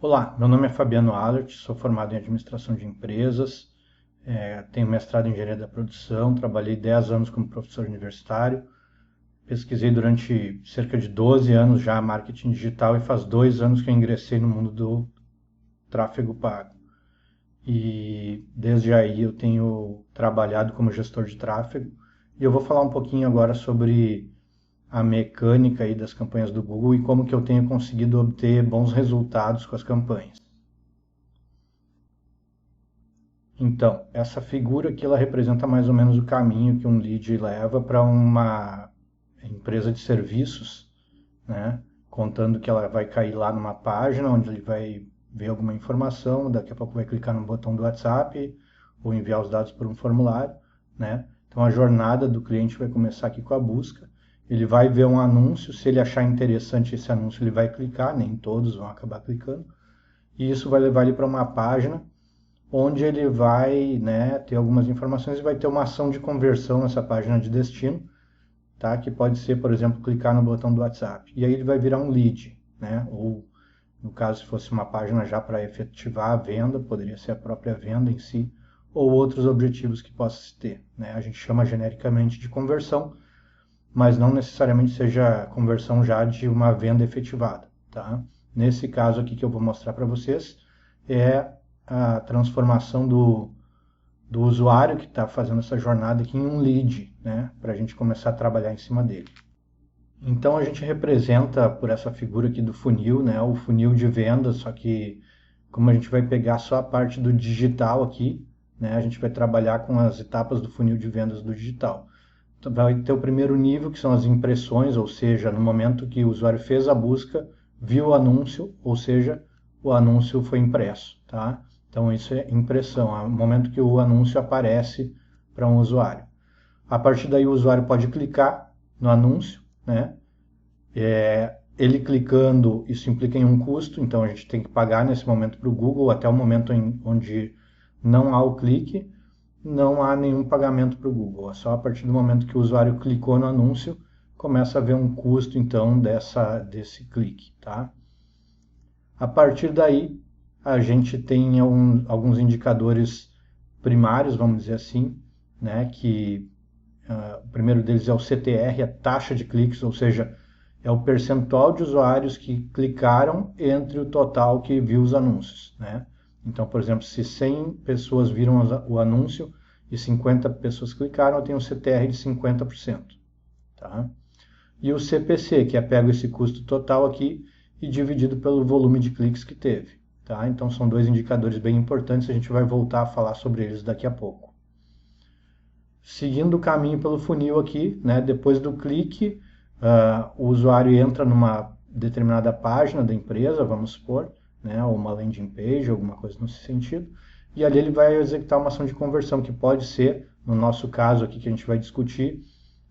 Olá, meu nome é Fabiano Allert, sou formado em administração de empresas, tenho mestrado em engenharia da produção, trabalhei 10 anos como professor universitário, pesquisei durante cerca de 12 anos já marketing digital e faz 2 anos que eu ingressei no mundo do tráfego pago. E desde aí eu tenho trabalhado como gestor de tráfego e eu vou falar um pouquinho agora sobre a mecânica aí das campanhas do Google e como que eu tenho conseguido obter bons resultados com as campanhas. Então, essa figura aqui ela representa mais ou menos o caminho que um lead leva para uma empresa de serviços, né? Contando que ela vai cair lá numa página onde ele vai ver alguma informação, daqui a pouco vai clicar no botão do WhatsApp ou enviar os dados por um formulário, né? Então a jornada do cliente vai começar aqui com a busca. Ele vai ver um anúncio, se ele achar interessante esse anúncio, ele vai clicar, nem todos vão acabar clicando. E isso vai levar ele para uma página onde ele vai, né, ter algumas informações e vai ter uma ação de conversão nessa página de destino, tá? Que pode ser, por exemplo, clicar no botão do WhatsApp. E aí ele vai virar um lead, né? Ou, no caso, se fosse uma página já para efetivar a venda, poderia ser a própria venda em si, ou outros objetivos que possa se ter, né? A gente chama genericamente de conversão, mas não necessariamente seja conversão já de uma venda efetivada, tá? Nesse caso aqui que eu vou mostrar para vocês, é a transformação do usuário que está fazendo essa jornada aqui em um lead, né, para a gente começar a trabalhar em cima dele. Então a gente representa por essa figura aqui do funil, né, o funil de vendas, só que como a gente vai pegar só a parte do digital aqui, né, a gente vai trabalhar com as etapas do funil de vendas do digital. Então, vai ter o primeiro nível, que são as impressões, ou seja, no momento que o usuário fez a busca, viu o anúncio, ou seja, o anúncio foi impresso, tá? Então isso é impressão, é o momento que o anúncio aparece para um usuário. A partir daí o usuário pode clicar no anúncio, né? Ele clicando, isso implica em um custo, então a gente tem que pagar nesse momento para o Google, até o momento onde não há o clique, não há nenhum pagamento para o Google. É só a partir do momento que o usuário clicou no anúncio, começa a haver um custo então desse clique, tá? A partir daí, a gente tem alguns indicadores primários, vamos dizer assim, né, que o primeiro deles é o CTR, a taxa de cliques, ou seja, é o percentual de usuários que clicaram entre o total que viu os anúncios, né? Então, por exemplo, se 100 pessoas viram o anúncio e 50 pessoas clicaram, eu tenho um CTR de 50%, tá? E o CPC, que é pego esse custo total aqui e dividido pelo volume de cliques que teve, tá? Então são dois indicadores bem importantes, a gente vai voltar a falar sobre eles daqui a pouco. Seguindo o caminho pelo funil aqui, né, depois do clique, o usuário entra numa determinada página da empresa, vamos supor, né, ou uma landing page, alguma coisa nesse sentido, e ali ele vai executar uma ação de conversão, que pode ser, no nosso caso aqui que a gente vai discutir,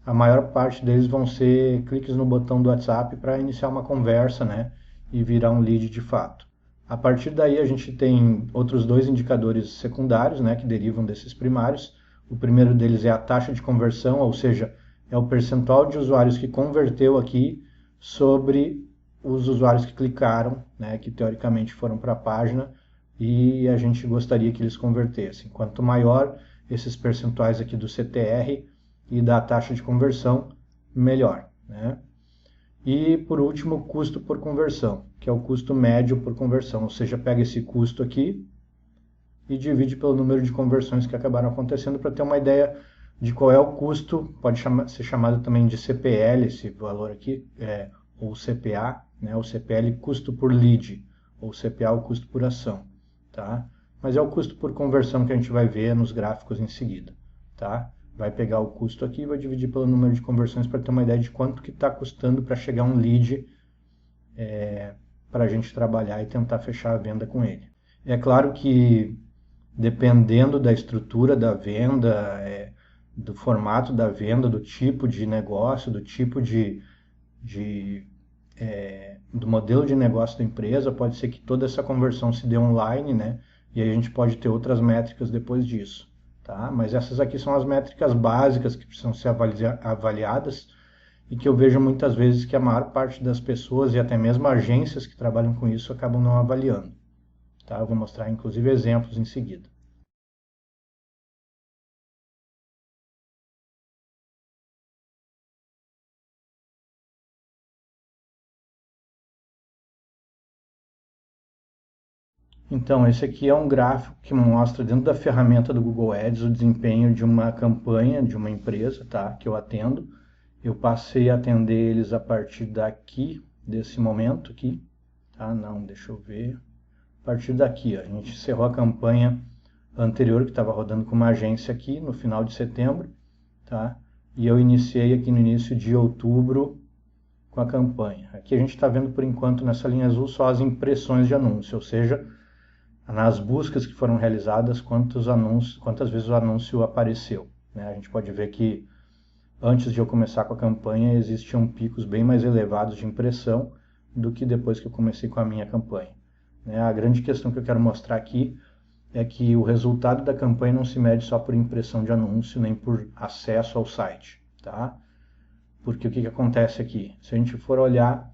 a maior parte deles vão ser cliques no botão do WhatsApp para iniciar uma conversa, né, e virar um lead de fato. A partir daí a gente tem outros dois indicadores secundários, né, que derivam desses primários. O primeiro deles é a taxa de conversão, ou seja, é o percentual de usuários que converteu aqui sobre os usuários que clicaram, né, que teoricamente foram para a página e a gente gostaria que eles convertessem. Quanto maior esses percentuais aqui do CTR e da taxa de conversão, melhor, né? E por último, custo por conversão, que é o custo médio por conversão, ou seja, pega esse custo aqui e divide pelo número de conversões que acabaram acontecendo para ter uma ideia de qual é o custo, pode ser chamado também de CPL, esse valor aqui, ou CPA, né? O CPL, custo por lead, ou CPA, o custo por ação, tá? Mas é o custo por conversão que a gente vai ver nos gráficos em seguida, tá? Vai pegar o custo aqui e vai dividir pelo número de conversões para ter uma ideia de quanto que está custando para chegar um lead para a gente trabalhar e tentar fechar a venda com ele. É claro que dependendo da estrutura da venda, do formato da venda, do tipo de negócio, do tipo do modelo de negócio da empresa, pode ser que toda essa conversão se dê online, né? E aí a gente pode ter outras métricas depois disso, tá? Mas essas aqui são as métricas básicas que precisam ser avaliadas e que eu vejo muitas vezes que a maior parte das pessoas e até mesmo agências que trabalham com isso acabam não avaliando, tá? Eu vou mostrar inclusive exemplos em seguida. Então, esse aqui é um gráfico que mostra dentro da ferramenta do Google Ads o desempenho de uma campanha de uma empresa, tá? Que eu atendo. Eu passei a atender eles a partir daqui, desse momento aqui, tá? Não, deixa eu ver. A partir daqui, ó, a gente encerrou a campanha anterior que estava rodando com uma agência aqui no final de setembro, tá? E eu iniciei aqui no início de outubro com a campanha. Aqui a gente está vendo por enquanto nessa linha azul só as impressões de anúncio, ou seja, nas buscas que foram realizadas, quantas vezes o anúncio apareceu, né? A gente pode ver que antes de eu começar com a campanha existiam picos bem mais elevados de impressão do que depois que eu comecei com a minha campanha, né? A grande questão que eu quero mostrar aqui é que o resultado da campanha não se mede só por impressão de anúncio, nem por acesso ao site, tá? Porque o que acontece aqui? Se a gente for olhar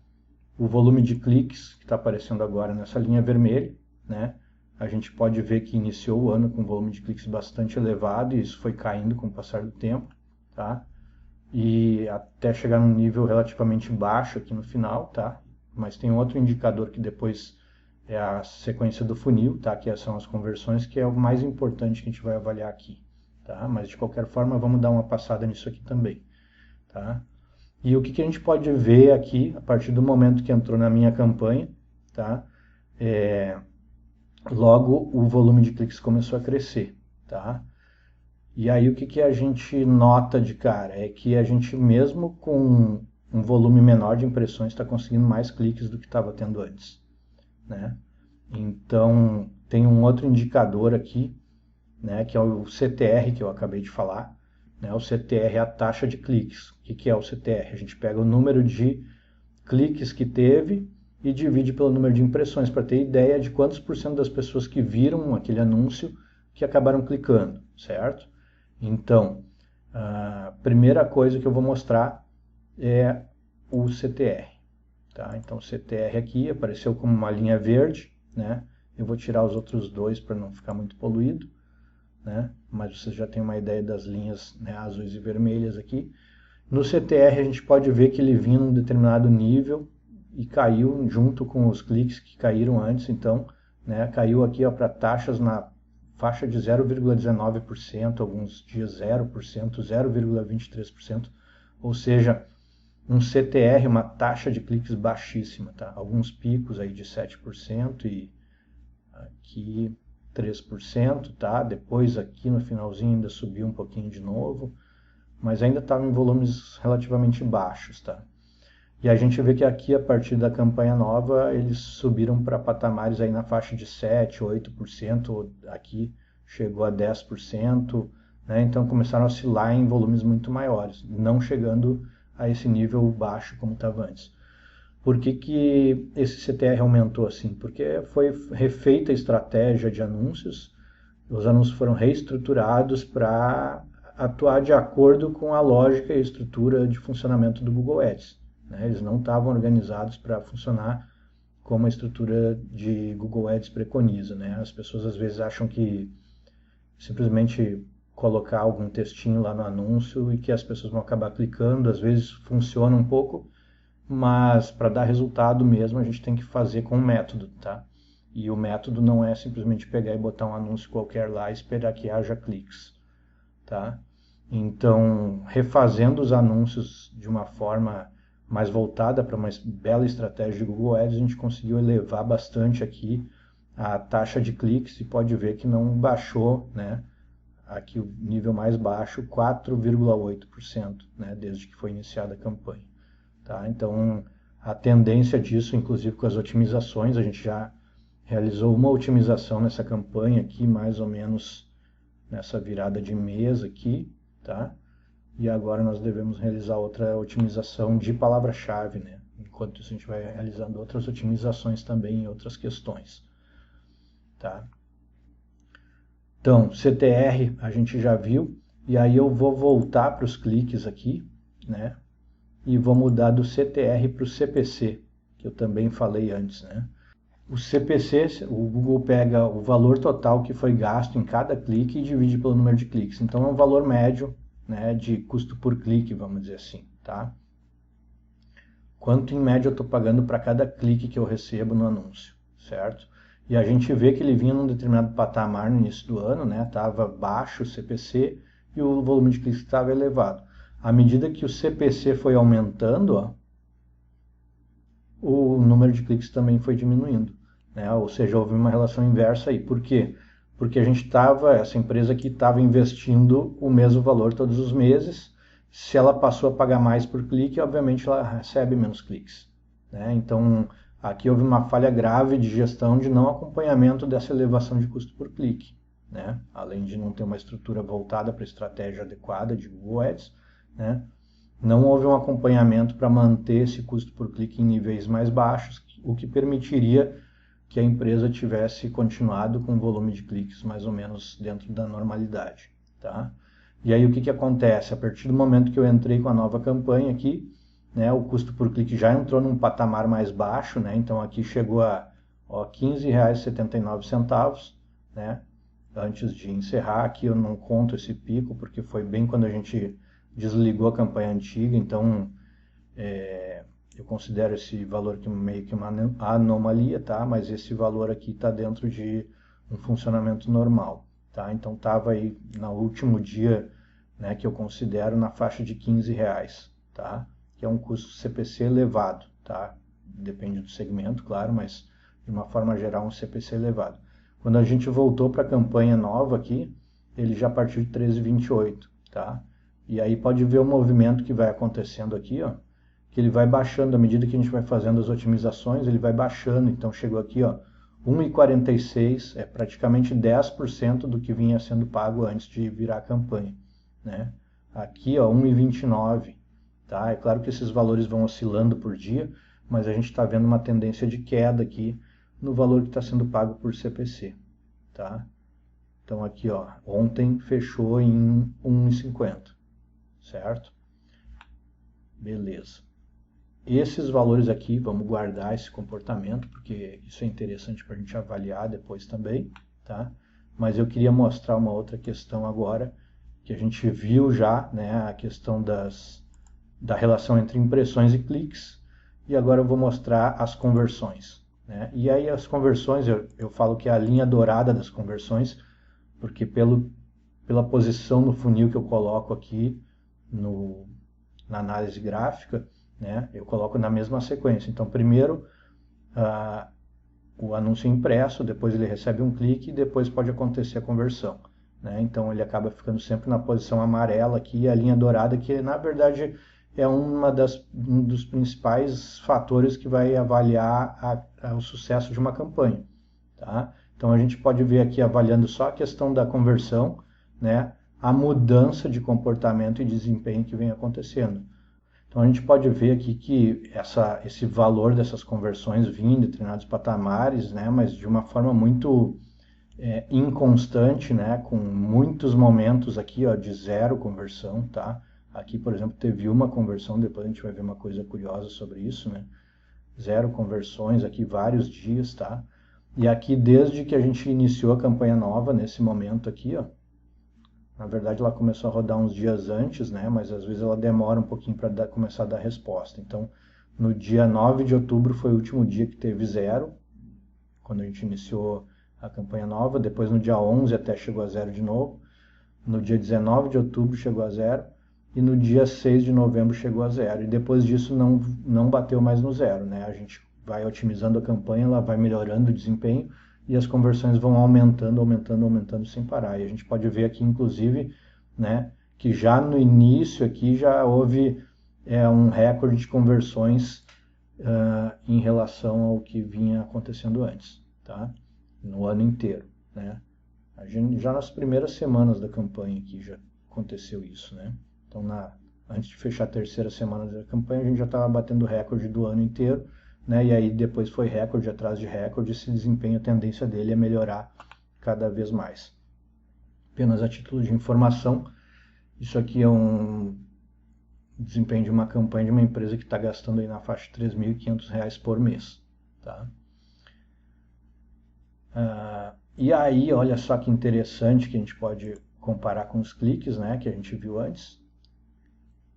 o volume de cliques que está aparecendo agora nessa linha vermelha, né? A gente pode ver que iniciou o ano com um volume de cliques bastante elevado e isso foi caindo com o passar do tempo, tá? E até chegar num nível relativamente baixo aqui no final, tá? Mas tem outro indicador que depois é a sequência do funil, tá? Que são as conversões, que é o mais importante que a gente vai avaliar aqui, tá? Mas de qualquer forma, vamos dar uma passada nisso aqui também, tá? E o que a gente pode ver aqui, a partir do momento que entrou na minha campanha, tá? Logo o volume de cliques começou a crescer, tá? E aí o que a gente nota de cara? É que a gente mesmo com um volume menor de impressões está conseguindo mais cliques do que estava tendo antes, né? Então tem um outro indicador aqui, né, que é o CTR que eu acabei de falar, né? O CTR é a taxa de cliques. O que é o CTR? A gente pega o número de cliques que teve e divide pelo número de impressões para ter ideia de quantos por cento das pessoas que viram aquele anúncio que acabaram clicando, certo? Então, a primeira coisa que eu vou mostrar é o CTR, tá? Então, o CTR aqui apareceu como uma linha verde, né? Eu vou tirar os outros dois para não ficar muito poluído, né? Mas vocês já têm uma ideia das linhas, né, azuis e vermelhas aqui. No CTR a gente pode ver que ele vinha num determinado nível e caiu junto com os cliques que caíram antes, então, né, caiu aqui para taxas na faixa de 0,19%, alguns dias 0%, 0,23%, ou seja, um CTR, uma taxa de cliques baixíssima, tá? Alguns picos aí de 7% e aqui 3%, tá? Depois aqui no finalzinho ainda subiu um pouquinho de novo, mas ainda estava em volumes relativamente baixos, tá? E a gente vê que aqui, a partir da campanha nova, eles subiram para patamares aí na faixa de 7%, 8%, aqui chegou a 10%, né? Então começaram a oscilar em volumes muito maiores, não chegando a esse nível baixo como estava antes. Por que esse CTR aumentou assim? Porque foi refeita a estratégia de anúncios, os anúncios foram reestruturados para atuar de acordo com a lógica e estrutura de funcionamento do Google Ads, né? Eles não estavam organizados para funcionar como a estrutura de Google Ads preconiza, né? As pessoas às vezes acham que simplesmente colocar algum textinho lá no anúncio e que as pessoas vão acabar clicando, às vezes funciona um pouco, mas para dar resultado mesmo a gente tem que fazer com um método, tá? E o método não é simplesmente pegar e botar um anúncio qualquer lá e esperar que haja cliques, tá? Então, refazendo os anúncios de uma forma mais voltada para uma bela estratégia de Google Ads, a gente conseguiu elevar bastante aqui a taxa de cliques e pode ver que não baixou, né? Aqui o nível mais baixo, 4,8%, né? Desde que foi iniciada a campanha, tá? Então, a tendência disso, inclusive com as otimizações, a gente já realizou uma otimização nessa campanha aqui, mais ou menos nessa virada de mês aqui, tá? E agora nós devemos realizar outra otimização de palavra-chave, né? Enquanto isso a gente vai realizando outras otimizações também em outras questões, tá? Então, CTR a gente já viu, e aí eu vou voltar para os cliques aqui, né? E vou mudar do CTR para o CPC, que eu também falei antes, né? O CPC, o Google pega o valor total que foi gasto em cada clique e divide pelo número de cliques. Então é um valor médio, né, de custo por clique, vamos dizer assim, tá? Quanto em média eu estou pagando para cada clique que eu recebo no anúncio, certo? E a gente vê que ele vinha num determinado patamar no início do ano, né? Estava baixo o CPC e o volume de cliques estava elevado. À medida que o CPC foi aumentando, ó, o número de cliques também foi diminuindo, né? Ou seja, houve uma relação inversa aí. Por quê? Porque a gente estava, essa empresa aqui estava investindo o mesmo valor todos os meses. Se ela passou a pagar mais por clique, obviamente ela recebe menos cliques, né? Então, aqui houve uma falha grave de gestão de não acompanhamento dessa elevação de custo por clique, né? Além de não ter uma estrutura voltada para a estratégia adequada de Google Ads, né? Não houve um acompanhamento para manter esse custo por clique em níveis mais baixos, o que permitiria que a empresa tivesse continuado com um volume de cliques mais ou menos dentro da normalidade, tá? E aí o que acontece? A partir do momento que eu entrei com a nova campanha aqui, né, o custo por clique já entrou num patamar mais baixo, né? Então aqui chegou a R$ 15,79, né? Antes de encerrar, aqui eu não conto esse pico, porque foi bem quando a gente desligou a campanha antiga, então eu considero esse valor que meio que uma anomalia, tá? Mas esse valor aqui está dentro de um funcionamento normal, tá? Então estava aí no último dia, né, que eu considero na faixa de R$ 15, tá? Que é um custo CPC elevado, tá? Depende do segmento, claro, mas de uma forma geral um CPC elevado. Quando a gente voltou para a campanha nova aqui, ele já partiu de 13,28, tá? E aí pode ver o movimento que vai acontecendo aqui, ó, que ele vai baixando à medida que a gente vai fazendo as otimizações, ele vai baixando. Então chegou aqui, ó, 1,46, é praticamente 10% do que vinha sendo pago antes de virar a campanha, né? Aqui, ó, 1,29, tá? É claro que esses valores vão oscilando por dia, mas a gente está vendo uma tendência de queda aqui no valor que está sendo pago por CPC, tá? Então aqui, ó, ontem fechou em 1,50, certo? Beleza. Esses valores aqui, vamos guardar esse comportamento, porque isso é interessante para a gente avaliar depois também, tá? Mas eu queria mostrar uma outra questão agora, que a gente viu já, né, a questão da relação entre impressões e cliques, e agora eu vou mostrar as conversões, né? E aí as conversões, eu falo que é a linha dourada das conversões, porque pela posição no funil que eu coloco aqui na análise gráfica, né, eu coloco na mesma sequência. Então, primeiro o anúncio impresso, depois ele recebe um clique e depois pode acontecer a conversão, né? Então, ele acaba ficando sempre na posição amarela aqui, a linha dourada, que na verdade é um dos principais fatores que vai avaliar o sucesso de uma campanha, tá? Então, a gente pode ver aqui, avaliando só a questão da conversão, né, a mudança de comportamento e desempenho que vem acontecendo. Então a gente pode ver aqui que esse valor dessas conversões vinha em determinados patamares, né, mas de uma forma muito inconstante, né, com muitos momentos aqui, ó, de zero conversão, tá? Aqui, por exemplo, teve uma conversão, depois a gente vai ver uma coisa curiosa sobre isso, né? Zero conversões aqui vários dias, tá? E aqui desde que a gente iniciou a campanha nova, nesse momento aqui, ó, na verdade, ela começou a rodar uns dias antes, né? Mas às vezes ela demora um pouquinho para começar a dar resposta. Então, no dia 9 de outubro foi o último dia que teve zero, quando a gente iniciou a campanha nova. Depois, no dia 11 até chegou a zero de novo. No dia 19 de outubro chegou a zero. E no dia 6 de novembro chegou a zero. E depois disso não bateu mais no zero, né? A gente vai otimizando a campanha, ela vai melhorando o desempenho e as conversões vão aumentando, aumentando, aumentando sem parar. E a gente pode ver aqui, inclusive, né, que já no início aqui já houve um recorde de conversões em relação ao que vinha acontecendo antes, tá? No ano inteiro, né? Já nas primeiras semanas da campanha aqui já aconteceu isso, né? Então, antes de fechar a terceira semana da campanha, a gente já estava batendo recorde do ano inteiro, né? E aí depois foi recorde atrás de recorde, esse desempenho, a tendência dele é melhorar cada vez mais. Apenas a título de informação, isso aqui é um desempenho de uma campanha de uma empresa que está gastando aí na faixa de R$ 3.500 por mês, tá? E aí, olha só que interessante que a gente pode comparar com os cliques, né, que a gente viu antes,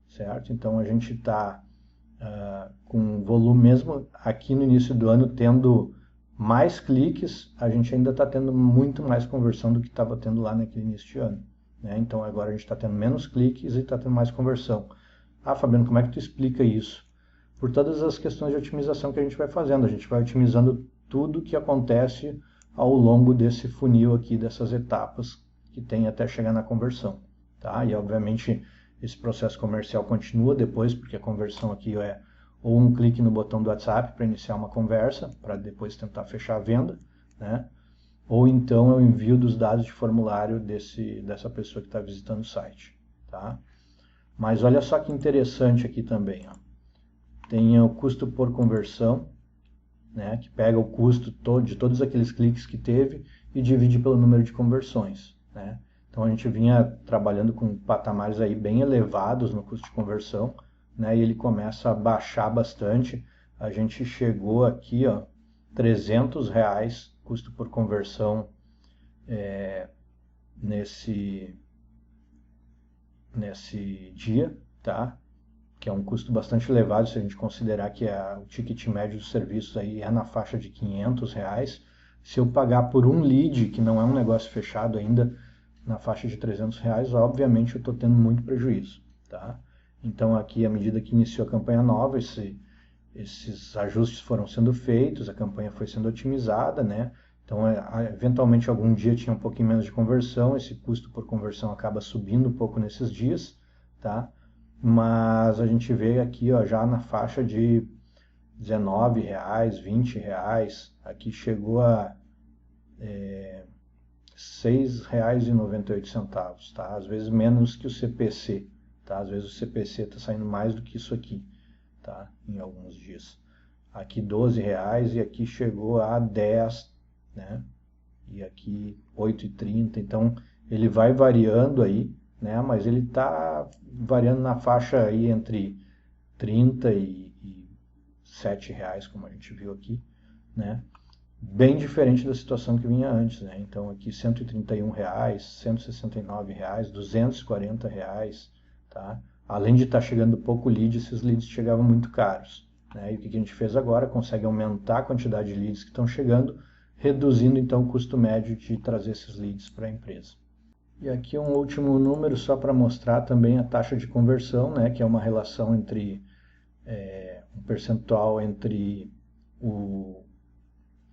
certo? Então a gente está com volume mesmo aqui no início do ano tendo mais cliques, a gente ainda está tendo muito mais conversão do que estava tendo lá naquele início de ano. Né? Então agora a gente está tendo menos cliques e está tendo mais conversão. Ah, Fabiano, como é que tu explica isso? Por todas as questões de otimização que a gente vai fazendo. A gente vai otimizando tudo que acontece ao longo desse funil aqui, dessas etapas que tem até chegar na conversão. Tá? E obviamente esse processo comercial continua depois, porque a conversão aqui é ou um clique no botão do WhatsApp para iniciar uma conversa, para depois tentar fechar a venda, né? Ou então é o envio dos dados de formulário dessa pessoa que está visitando o site. Tá? Mas olha só que interessante aqui também. Ó. Tem o custo por conversão, né, que pega o custo de todos aqueles cliques que teve e divide pelo número de conversões. Né? Então a gente vinha trabalhando com patamares aí bem elevados no custo de conversão, né, e ele começa a baixar bastante. A gente chegou aqui, ó, R$300 custo por conversão nesse dia, tá? Que é um custo bastante elevado se a gente considerar que o ticket médio dos serviços aí é na faixa de R$500. Se eu pagar por um lead, que não é um negócio fechado ainda, na faixa de R$300, obviamente eu estou tendo muito prejuízo. Tá? Então aqui, à medida que iniciou a campanha nova, esses ajustes foram sendo feitos, a campanha foi sendo otimizada, né? Então, eventualmente, algum dia tinha um pouquinho menos de conversão, esse custo por conversão acaba subindo um pouco nesses dias, tá? Mas a gente vê aqui, ó, já na faixa de R$19, R$20, aqui chegou a R$6,98, tá? Às vezes menos que o CPC, tá? Às vezes o CPC está saindo mais do que isso aqui, tá? Em alguns dias. Aqui R$12 e aqui chegou a 10, né? E aqui 8,30, então ele vai variando aí, né? Mas ele está variando na faixa aí entre 30 e R$7, como a gente viu aqui, né? Bem diferente da situação que vinha antes, né? Então aqui R$131, R$169, R$240, tá? Além de estar chegando pouco lead, esses leads chegavam muito caros, né? E o que a gente fez agora? Consegue aumentar a quantidade de leads que estão chegando, reduzindo então o custo médio de trazer esses leads para a empresa. E aqui um último número só para mostrar também a taxa de conversão, né? Que é uma relação entre um percentual entre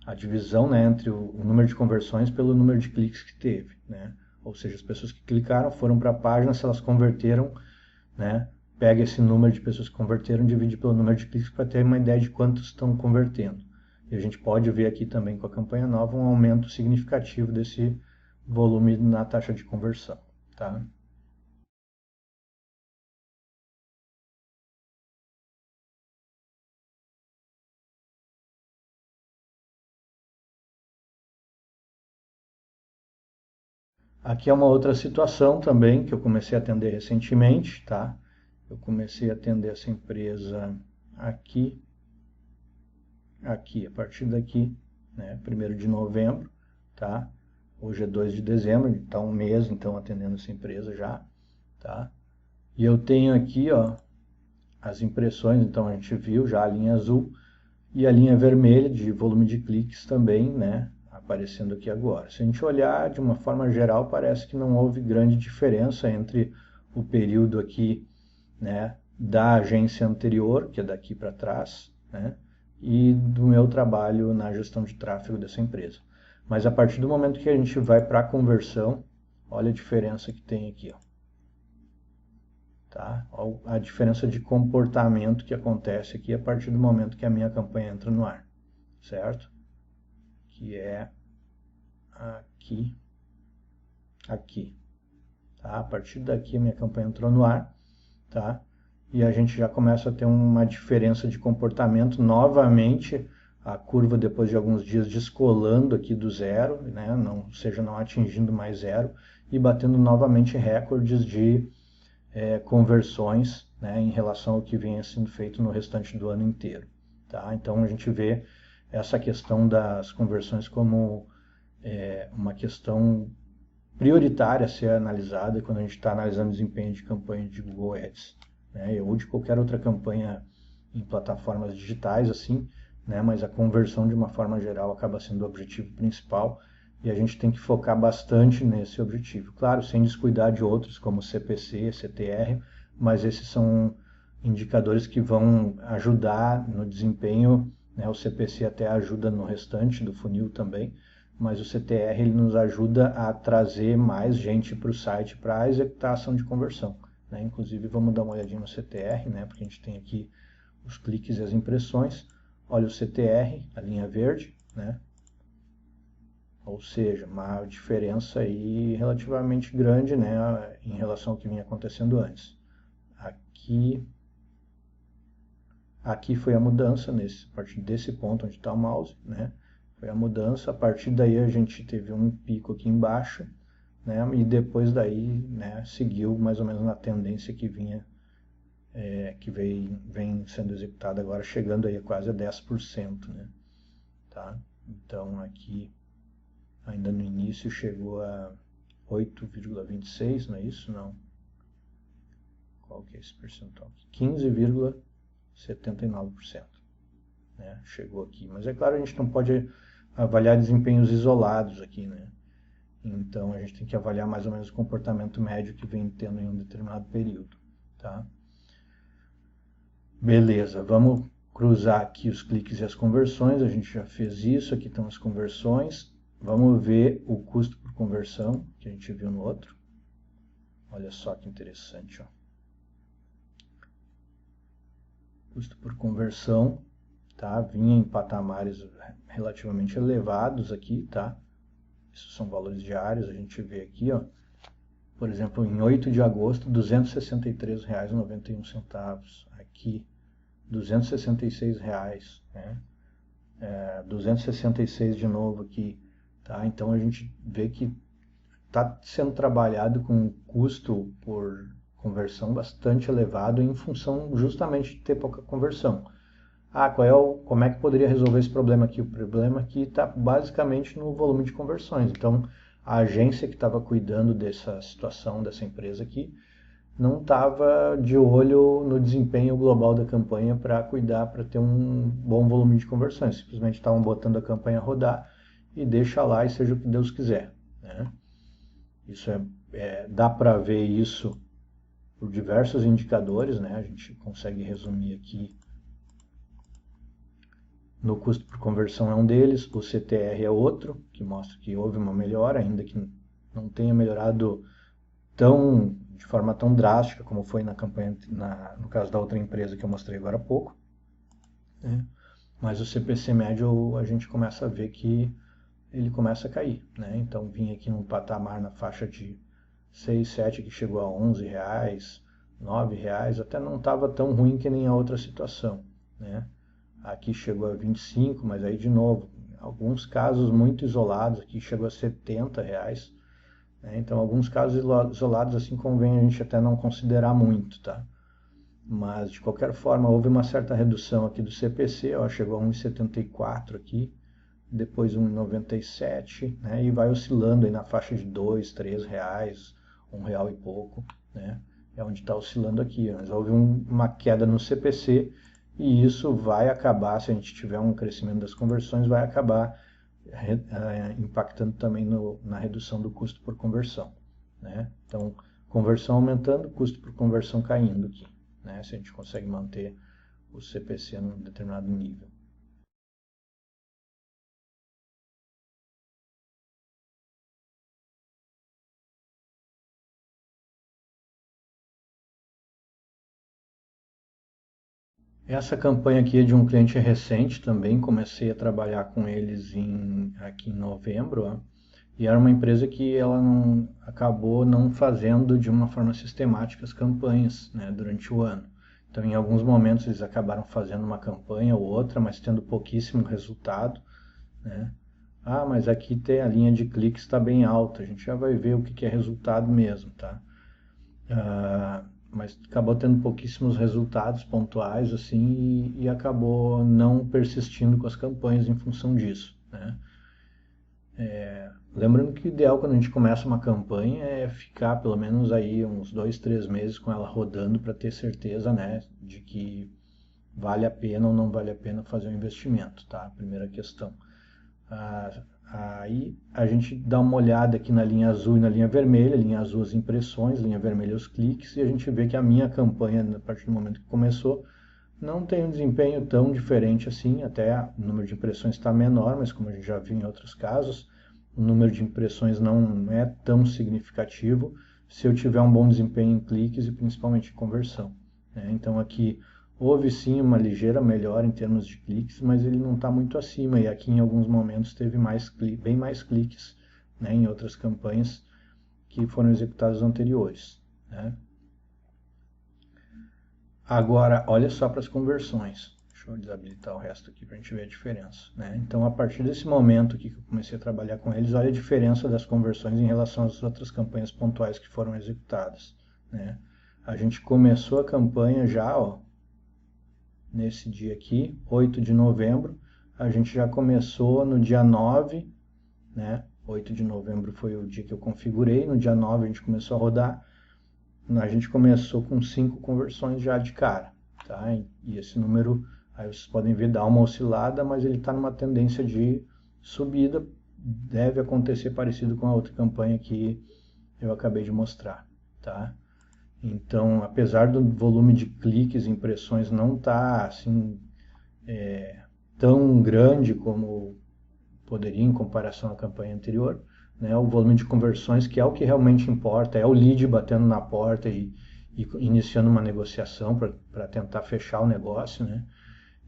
a divisão, né, entre o número de conversões pelo número de cliques que teve, né? Ou seja, as pessoas que clicaram foram para a página, se elas converteram, né, pega esse número de pessoas que converteram, divide pelo número de cliques para ter uma ideia de quantos estão convertendo. E a gente pode ver aqui também com a campanha nova um aumento significativo desse volume na taxa de conversão, tá? Aqui é uma outra situação também que eu comecei a atender recentemente, tá? Eu comecei a atender essa empresa aqui, a partir daqui, né? 1º de novembro, tá? Hoje é 2 de dezembro, está um mês então atendendo essa empresa já, tá? E eu tenho aqui, ó, as impressões, então a gente viu já a linha azul e a linha vermelha de volume de cliques também, né? Aparecendo aqui agora. Se a gente olhar de uma forma geral, parece que não houve grande diferença entre o período aqui, né, da agência anterior, que é daqui para trás, né, e do meu trabalho na gestão de tráfego dessa empresa. Mas a partir do momento que a gente vai para a conversão, olha a diferença que tem aqui, ó. Tá? Olha a diferença de comportamento que acontece aqui a partir do momento que a minha campanha entra no ar, certo? Que é aqui, aqui. Tá? A partir daqui a minha campanha entrou no ar, tá? E a gente já começa a ter uma diferença de comportamento novamente, a curva depois de alguns dias descolando aqui do zero, né? Não, seja, não atingindo mais zero e batendo novamente recordes de conversões, né, em relação ao que vinha sendo feito no restante do ano inteiro. Tá? Então a gente vê essa questão das conversões como uma questão prioritária a ser analisada quando a gente está analisando o desempenho de campanha de Google Ads, né, ou de qualquer outra campanha em plataformas digitais, assim, né, mas a conversão de uma forma geral acaba sendo o objetivo principal e a gente tem que focar bastante nesse objetivo. Claro, sem descuidar de outros como CPC, CTR, mas esses são indicadores que vão ajudar no desempenho, né, o CPC até ajuda no restante do funil também, mas o CTR ele nos ajuda a trazer mais gente para o site para executar a ação de conversão, né? Inclusive, vamos dar uma olhadinha no CTR, né? Porque a gente tem aqui os cliques e as impressões. Olha o CTR, a linha verde, né? Ou seja, uma diferença aí relativamente grande, né, em relação ao que vinha acontecendo antes. Aqui foi a mudança, a partir desse ponto onde está o mouse, né? Foi a mudança, a partir daí a gente teve um pico aqui embaixo, né? E depois daí, né, seguiu mais ou menos na tendência que vinha, que vem sendo executada agora, chegando aí a quase a 10%, né? Tá? Então aqui, ainda no início, chegou a 8,26, não é isso? Não. Qual que é esse percentual? 15,79%. Né? Chegou aqui. Mas é claro, a gente não pode avaliar desempenhos isolados aqui, né? Então a gente tem que avaliar mais ou menos o comportamento médio que vem tendo em um determinado período, tá? Beleza, vamos cruzar aqui os cliques e as conversões. A gente já fez isso, aqui estão as conversões. Vamos ver o custo por conversão que a gente viu no outro. Olha só que interessante, ó. Custo por conversão, tá? Vinha em patamares relativamente elevados aqui, tá? Isso são valores diários, a gente vê aqui, ó. Por exemplo, em 8 de agosto, R$ 263,91. Aqui, R$ 266, né? 266 de novo aqui, tá? Então a gente vê que está sendo trabalhado com um custo por conversão bastante elevado em função justamente de ter pouca conversão. Como é que poderia resolver esse problema aqui? O problema aqui está basicamente no volume de conversões. Então, a agência que estava cuidando dessa situação, dessa empresa aqui, não estava de olho no desempenho global da campanha para cuidar, para ter um bom volume de conversões. Simplesmente estavam botando a campanha a rodar e deixa lá e seja o que Deus quiser, né? Isso dá para ver isso por diversos indicadores, né? A gente consegue resumir aqui. No custo por conversão é um deles, o CTR é outro, que mostra que houve uma melhora, ainda que não tenha melhorado de forma tão drástica como foi na campanha, no caso da outra empresa que eu mostrei agora há pouco, né? Mas o CPC médio a gente começa a ver que ele começa a cair, né? Então vinha aqui num patamar na faixa de 6, 7, que chegou a R$ 11, R$ 9, até não estava tão ruim que nem a outra situação, né? Aqui chegou a 25, mas aí de novo, alguns casos muito isolados, aqui chegou a R$ 70, né? Então alguns casos isolados assim convém a gente até não considerar muito, tá? Mas de qualquer forma houve uma certa redução aqui do CPC, ó, chegou a 1,74 aqui, depois 1,97, né? E vai oscilando aí na faixa de 2, 3 reais, R$ 1 e pouco, né? É onde está oscilando aqui. Mas houve uma queda no CPC e isso vai acabar, se a gente tiver um crescimento das conversões, vai acabar impactando também na redução do custo por conversão, né? Então, conversão aumentando, custo por conversão caindo aqui, né? Se a gente consegue manter o CPC num determinado nível. Essa campanha aqui é de um cliente recente também, comecei a trabalhar com eles aqui em novembro, ó, e era uma empresa que ela acabou não fazendo de uma forma sistemática as campanhas, né, durante o ano. Então, em alguns momentos eles acabaram fazendo uma campanha ou outra, mas tendo pouquíssimo resultado, né? Mas aqui tem a linha de cliques está bem alta, a gente já vai ver o que é resultado mesmo, tá? Mas acabou tendo pouquíssimos resultados pontuais assim e acabou não persistindo com as campanhas em função disso, né? Lembrando que o ideal quando a gente começa uma campanha é ficar pelo menos aí uns 2, 3 meses com ela rodando para ter certeza, né, de que vale a pena ou não vale a pena fazer o investimento, tá? Primeira questão. Aí a gente dá uma olhada aqui na linha azul e na linha azul as impressões, linha vermelha os cliques, e a gente vê que a minha campanha, a partir do momento que começou, não tem um desempenho tão diferente assim, até o número de impressões está menor, mas como a gente já viu em outros casos, o número de impressões não é tão significativo se eu tiver um bom desempenho em cliques e principalmente em conversão, né? Então aqui houve sim uma ligeira melhora em termos de cliques, mas ele não está muito acima, e aqui em alguns momentos teve bem mais cliques, né, em outras campanhas que foram executadas anteriores, né? Agora, olha só para as conversões. Deixa eu desabilitar o resto aqui para a gente ver a diferença, né? Então, a partir desse momento aqui que eu comecei a trabalhar com eles, olha a diferença das conversões em relação às outras campanhas pontuais que foram executadas, né? A gente começou a campanha já, ó, nesse dia aqui, 8 de novembro. A gente já começou no dia 9, né? 8 de novembro foi o dia que eu configurei. No dia 9 a gente começou a rodar. A gente começou com 5 conversões já de cara, tá? E esse número, aí vocês podem ver, dá uma oscilada, mas ele está numa tendência de subida. Deve acontecer parecido com a outra campanha que eu acabei de mostrar, tá? Então, apesar do volume de cliques e impressões não estar assim tão grande como poderia em comparação à campanha anterior, né? O volume de conversões, que é o que realmente importa, é o lead batendo na porta e iniciando uma negociação para tentar fechar o negócio, né?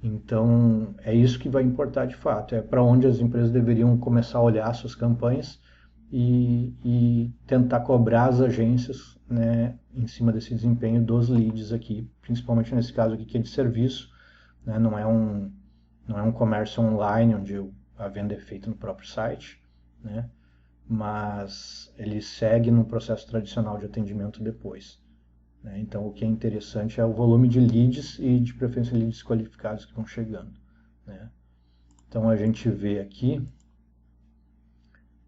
Então, é isso que vai importar de fato, é para onde as empresas deveriam começar a olhar suas campanhas e tentar cobrar as agências, né, em cima desse desempenho dos leads aqui, principalmente nesse caso aqui que é de serviço, né? Não é um comércio online onde a venda é feita no próprio site, né? Mas ele segue no processo tradicional de atendimento depois, né? Então, o que é interessante é o volume de leads e, de preferência, leads qualificados que vão chegando, né? Então, a gente vê aqui,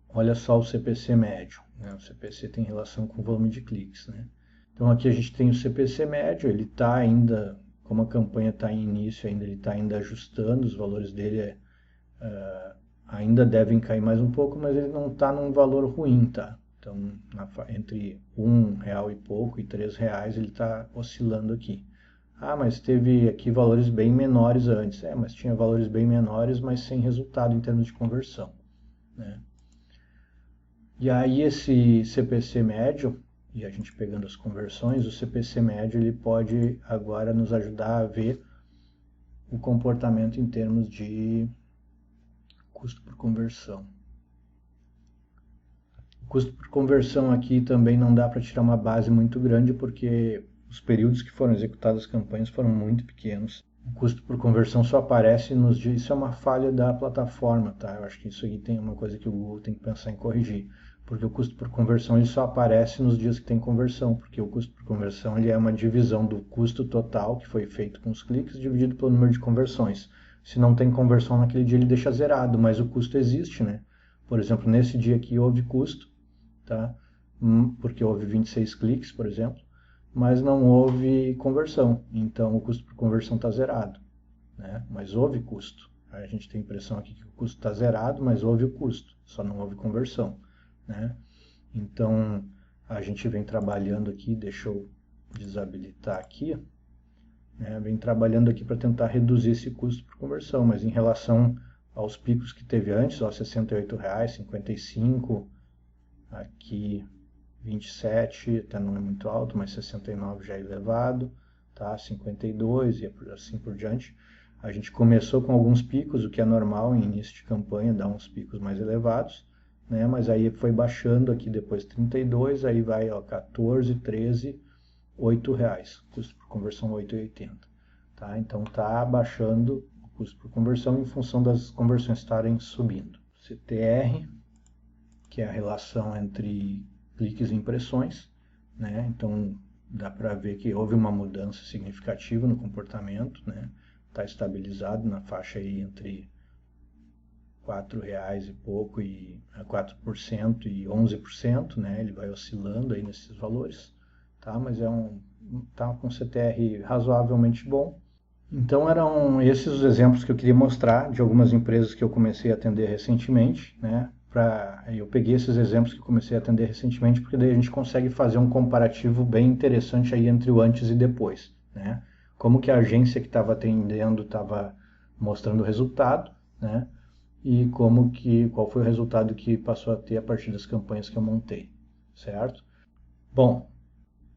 olha só o CPC médio, né? O CPC tem relação com o volume de cliques, né? Então, aqui a gente tem o CPC médio, ele está ainda, como a campanha está em início, ele está ainda ajustando, os valores dele ainda devem cair mais um pouco, mas ele não está num valor ruim, tá? Então, entre R$ 1 e pouco e R$ 3 ele está oscilando aqui. Ah, mas teve aqui valores bem menores antes. Mas tinha valores bem menores, mas sem resultado em termos de conversão, né? E aí esse CPC médio, e a gente pegando as conversões, o CPC médio ele pode agora nos ajudar a ver o comportamento em termos de custo por conversão. O custo por conversão aqui também não dá para tirar uma base muito grande porque os períodos que foram executadas as campanhas foram muito pequenos. O custo por conversão só aparece nos dias. Isso é uma falha da plataforma, tá? Eu acho que isso aqui tem uma coisa que o Google tem que pensar em corrigir. Porque o custo por conversão ele só aparece nos dias que tem conversão, porque o custo por conversão ele é uma divisão do custo total que foi feito com os cliques dividido pelo número de conversões. Se não tem conversão naquele dia ele deixa zerado, mas o custo existe, né? Por exemplo, nesse dia aqui houve custo, tá? Porque houve 26 cliques, por exemplo, mas não houve conversão, então o custo por conversão está zerado, né? Mas houve custo. A gente tem a impressão aqui que o custo está zerado, mas houve o custo, só não houve conversão, né? Então a gente vem trabalhando aqui, deixa eu desabilitar aqui, né? Vem trabalhando aqui para tentar reduzir esse custo por conversão, mas em relação aos picos que teve antes, ó, R$ 68,00, 55, aqui 27, até não é muito alto, mas 69 já é elevado, tá? 52 e assim por diante. A gente começou com alguns picos, o que é normal em início de campanha, dá uns picos mais elevados, né? Mas aí foi baixando aqui depois 32, aí vai, ó, 14, 13, R$ 8, custo por conversão 8,80, tá? Então tá baixando o custo por conversão em função das conversões estarem subindo. CTR, que é a relação entre cliques e impressões, né? Então dá para ver que houve uma mudança significativa no comportamento, né? Está estabilizado na faixa aí entre R$ 4 e pouco e 4% e 11%, né? Ele vai oscilando aí nesses valores, tá? Mas tá com CTR razoavelmente bom. Então eram esses os exemplos que eu queria mostrar de algumas empresas que eu comecei a atender recentemente, né? Eu peguei esses exemplos que comecei a atender recentemente porque daí a gente consegue fazer um comparativo bem interessante aí entre o antes e depois, né? Como que a agência que estava atendendo estava mostrando o resultado, né? E qual foi o resultado que passou a ter a partir das campanhas que eu montei, certo? Bom,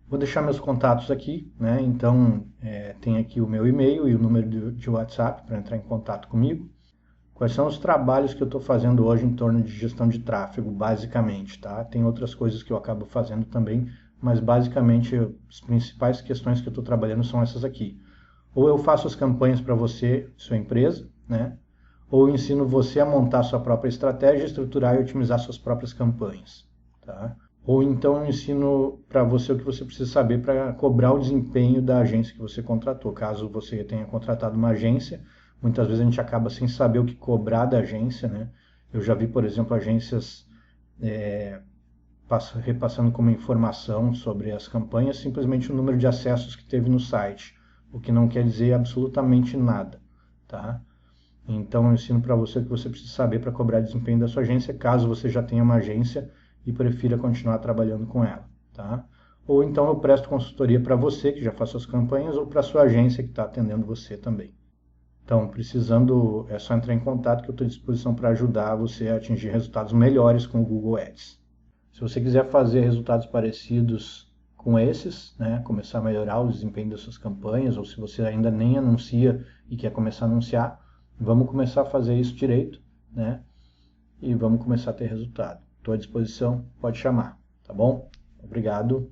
vou deixar meus contatos aqui, né? Então, tem aqui o meu e-mail e o número de WhatsApp para entrar em contato comigo. Quais são os trabalhos que eu estou fazendo hoje em torno de gestão de tráfego, basicamente, tá? Tem outras coisas que eu acabo fazendo também, mas basicamente as principais questões que eu estou trabalhando são essas aqui. Ou eu faço as campanhas para você, sua empresa, né? Ou eu ensino você a montar sua própria estratégia, estruturar e otimizar suas próprias campanhas, tá? Ou então eu ensino para você o que você precisa saber para cobrar o desempenho da agência que você contratou. Caso você tenha contratado uma agência, muitas vezes a gente acaba sem saber o que cobrar da agência, né? Eu já vi, por exemplo, agências repassando como informação sobre as campanhas simplesmente o número de acessos que teve no site, o que não quer dizer absolutamente nada, tá? Então eu ensino para você o que você precisa saber para cobrar desempenho da sua agência, caso você já tenha uma agência e prefira continuar trabalhando com ela, tá? Ou então eu presto consultoria para você que já faz suas campanhas ou para a sua agência que está atendendo você também. Então, precisando, é só entrar em contato que eu estou à disposição para ajudar você a atingir resultados melhores com o Google Ads. Se você quiser fazer resultados parecidos com esses, né, começar a melhorar o desempenho das suas campanhas, ou se você ainda nem anuncia e quer começar a anunciar, vamos começar a fazer isso direito, né, e vamos começar a ter resultado. Estou à disposição, pode chamar, tá bom? Obrigado.